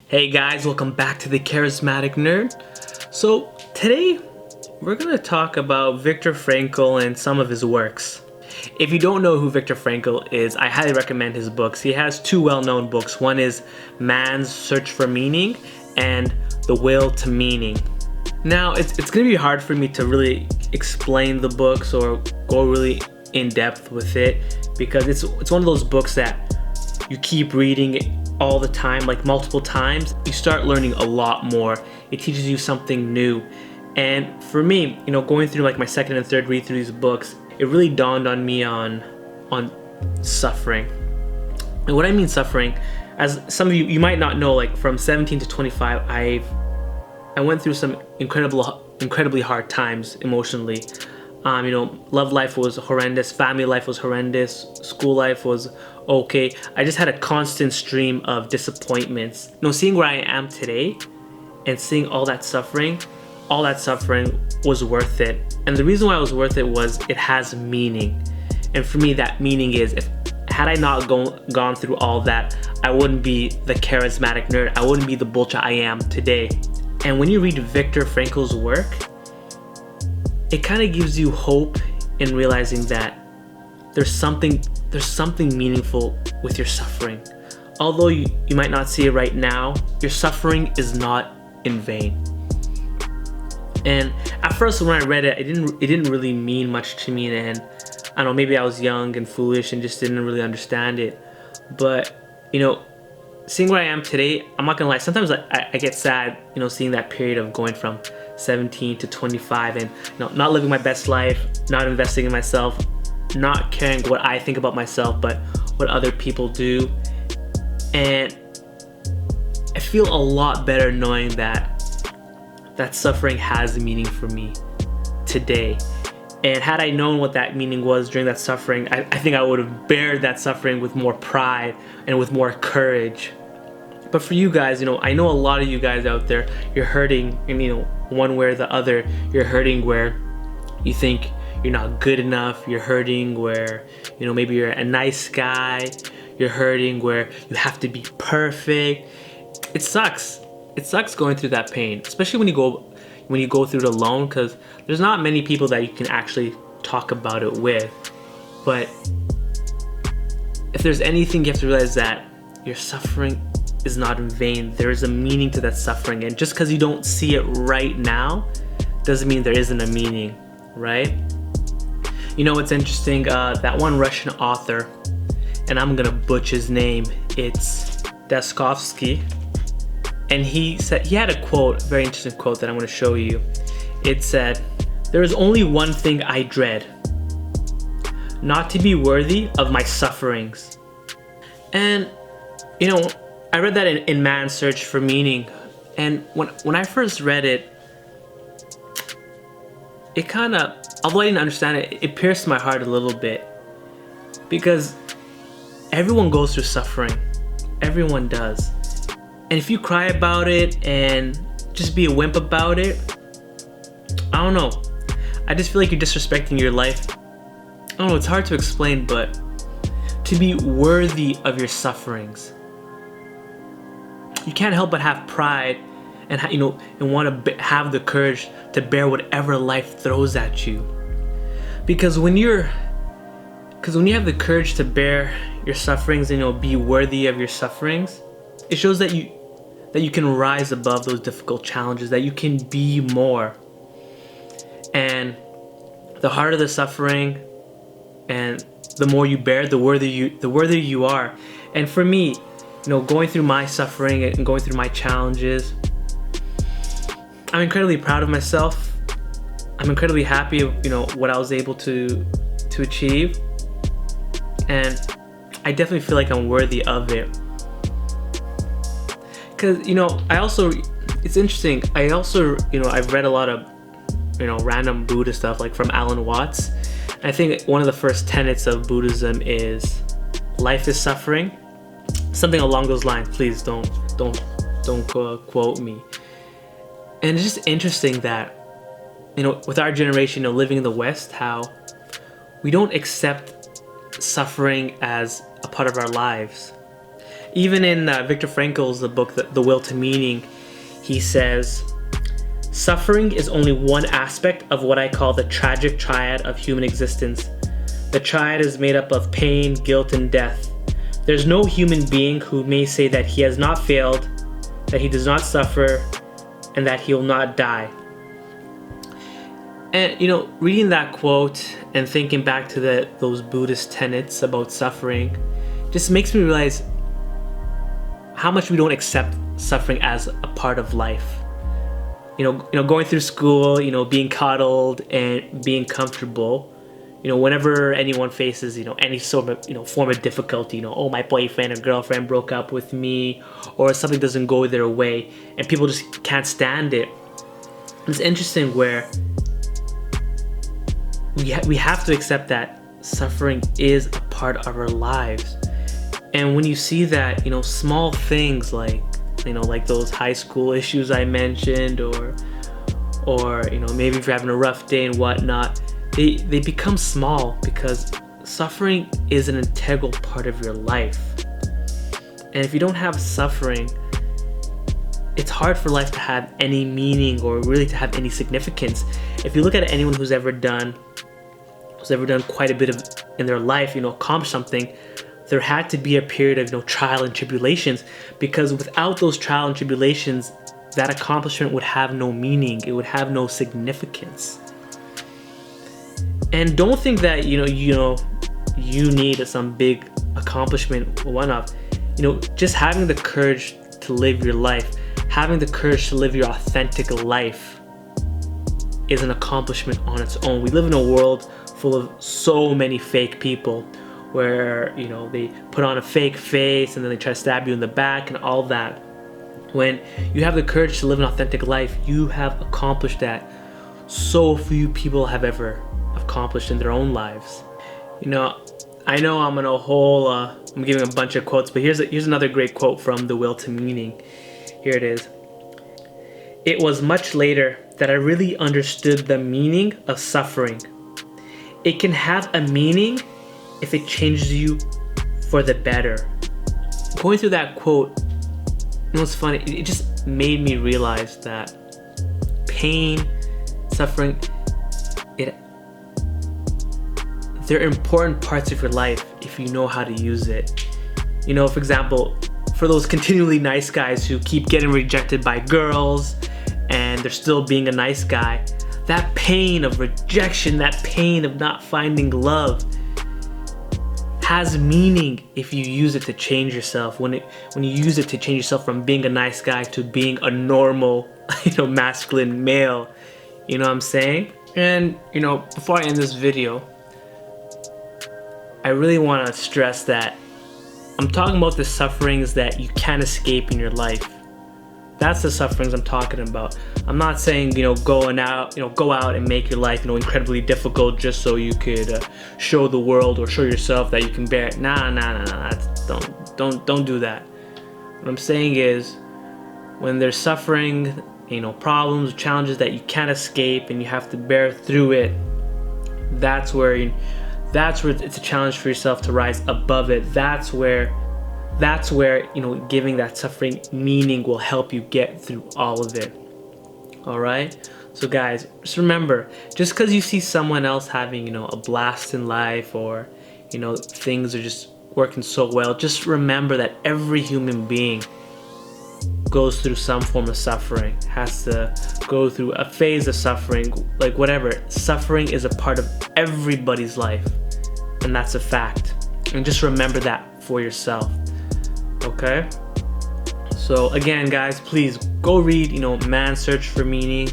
Hey guys, welcome back to the Charismatic Nerd. So today we're going to talk about Viktor Frankl and some of his works. If you don't know who Viktor Frankl is, I highly recommend his books. He has two well-known books. One is Man's Search for Meaning and The Will to Meaning. Now, it's going to be hard for me to really explain the books or go really in depth with it because it's one of those books that you keep reading it all the time, like multiple times. You start learning a lot more. It teaches you something new. And for me, going through like my second and third read through these books, it really dawned on me on suffering. And what I mean suffering, as some of you might not know, like from 17 to 25, I went through some incredibly hard times emotionally. Love life was horrendous, family life was horrendous, school life was okay. I just had a constant stream of disappointments. Seeing where I am today and seeing all that suffering was worth it. And the reason why it was worth it was it has meaning. And for me, that meaning is, had I not gone through all that, I wouldn't be the charismatic nerd. I wouldn't be the Bulcha I am today. And when you read Viktor Frankl's work, it kind of gives you hope in realizing that there's something meaningful with your suffering. Although you might not see it right now, your suffering is not in vain. And at first when I read it, it didn't really mean much to me, and I don't know, maybe I was young and foolish and just didn't really understand it. But seeing where I am today, I'm not gonna lie, sometimes I get sad, seeing that period of going from 17 to 25 and not living my best life, not investing in myself, not caring what I think about myself, but what other people do. And I feel a lot better knowing that suffering has a meaning for me today. And had I known what that meaning was during that suffering, I think I would have bared that suffering with more pride and with more courage. But for you guys, I know a lot of you guys out there, you're hurting, and one way or the other, you're hurting where you think you're not good enough. You're hurting where, maybe you're a nice guy. You're hurting where you have to be perfect. It sucks. It sucks going through that pain, especially when you go through it alone, because there's not many people that you can actually talk about it with. But if there's anything, you have to realize that your suffering is not in vain. There is a meaning to that suffering, and just because you don't see it right now doesn't mean there isn't a meaning, right? It's interesting, that one Russian author, and I'm gonna butcher his name, it's Dostoevsky, and he had a quote, a very interesting quote that I'm gonna show you. It said, "There is only one thing I dread, not to be worthy of my sufferings." And I read that in Man's Search for Meaning, and when I first read it, it kind of, although I didn't understand it, it pierced my heart a little bit, because everyone goes through suffering. Everyone does. And if you cry about it and just be a wimp about it, I don't know. I just feel like you're disrespecting your life. I don't know, it's hard to explain, but to be worthy of your sufferings, you can't help but have pride and and want to have the courage to bear whatever life throws at you. Because when you have the courage to bear your sufferings and be worthy of your sufferings, it shows that you can rise above those difficult challenges, that you can be more. And the harder the suffering and the more you bear, the worthier you are. And for me, going through my suffering and going through my challenges, I'm incredibly proud of myself. I'm incredibly happy of what I was able to achieve, and I definitely feel like I'm worthy of it. Because it's interesting. I also I've read a lot of random Buddha stuff, like from Alan Watts. And I think one of the first tenets of Buddhism is life is suffering, something along those lines. Please don't quote me. And it's just interesting that with our generation, living in the West, how we don't accept suffering as a part of our lives. Even in Viktor Frankl's book, The Will to Meaning, he says, suffering is only one aspect of what I call the tragic triad of human existence. The triad is made up of pain, guilt, and death. There's no human being who may say that he has not failed, that he does not suffer, and that he will not die. And reading that quote and thinking back to those Buddhist tenets about suffering just makes me realize how much we don't accept suffering as a part of life. Going through school, being coddled and being comfortable. Whenever anyone faces, any sort of, form of difficulty, oh, my boyfriend or girlfriend broke up with me, or something doesn't go their way, and people just can't stand it. It's interesting where we have to accept that suffering is a part of our lives. And when you see that, small things like, like those high school issues I mentioned, or maybe if you're having a rough day and whatnot, they become small because suffering is an integral part of your life. And if you don't have suffering, it's hard for life to have any meaning or really to have any significance. If you look at anyone who's ever done quite a bit of in their life, accomplished something, there had to be a period of trial and tribulations, because without those trial and tribulations, that accomplishment would have no meaning. It would have no significance. And don't think that you need some big accomplishment or whatnot. Just having the courage to live your life, having the courage to live your authentic life, is an accomplishment on its own. We live in a world full of so many fake people, where they put on a fake face and then they try to stab you in the back and all that. When you have the courage to live an authentic life, you have accomplished that so few people have ever accomplished in their own lives. I know I'm I'm giving a bunch of quotes, but here's another great quote from The Will to Meaning. Here it is. It was much later that I really understood the meaning of suffering. It can have a meaning if it changes you for the better. Going through that quote, what's funny, it just made me realize that pain, suffering, they're important parts of your life if you know how to use it. For example, for those continually nice guys who keep getting rejected by girls and they're still being a nice guy, that pain of rejection, that pain of not finding love, has meaning if you use it to change yourself. When you use it to change yourself from being a nice guy to being a normal, masculine male. You know what I'm saying? And before I end this video, I really want to stress that I'm talking about the sufferings that you can't escape in your life. That's the sufferings I'm talking about. I'm not saying, go out and make your life, incredibly difficult just so you could show the world or show yourself that you can bear it. Nah. Don't do that. What I'm saying is, when there's suffering, problems, challenges that you can't escape and you have to bear through it, that's where it's a challenge for yourself to rise above it. That's where giving that suffering meaning will help you get through all of it. All right? So guys, just remember, just because you see someone else having, a blast in life, or, things are just working so well, just remember that every human being goes through some form of suffering, has to go through a phase of suffering, like whatever. Suffering is a part of everybody's life, and that's a fact. And just remember that for yourself. Okay? So again, guys, please go read, Man's Search for Meaning.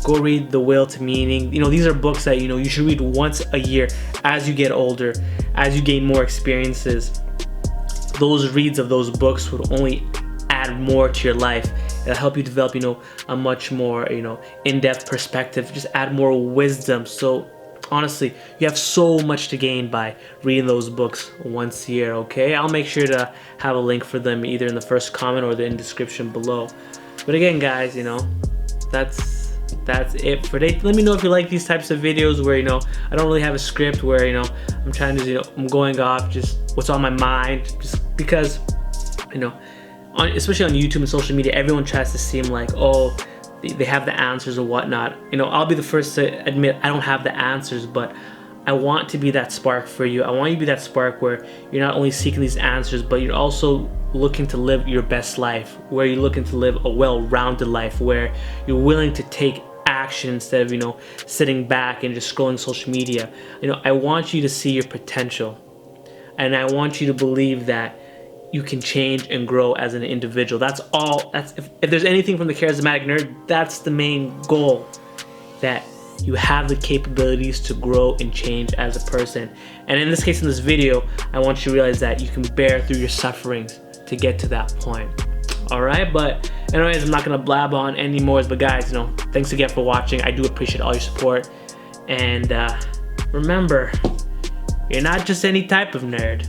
Go read The Will to Meaning. These are books that, you should read once a year as you get older, as you gain more experiences. Those reads of those books would only add more to your life. It'll help you develop, a much more, in-depth perspective, just add more wisdom. So honestly, you have so much to gain by reading those books once a year, okay? I'll make sure to have a link for them either in the first comment or in the description below. But again, guys, that's it for today. Let me know if you like these types of videos where, I don't really have a script, where, I'm trying to, I'm going off just what's on my mind, just because You know, especially on YouTube and social media, everyone tries to seem like, oh, they have the answers or whatnot. You know, I'll be the first to admit I don't have the answers, but I want to be that spark for you. I want you to be that spark where you're not only seeking these answers, but you're also looking to live your best life, where you're looking to live a well-rounded life, where you're willing to take action instead of, you know, sitting back and just scrolling social media. You know, I want you to see your potential, and I want you to believe that you can change and grow as an individual. That's all. That's if there's anything from the Charismatic Nerd, that's the main goal, that you have the capabilities to grow and change as a person. And in this case, in this video, I want you to realize that you can bear through your sufferings to get to that point. All right, but anyways, I'm not gonna blab on anymore. But guys, you know, thanks again for watching. I do appreciate all your support. And remember, you're not just any type of nerd.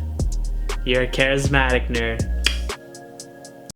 You're a charismatic nerd.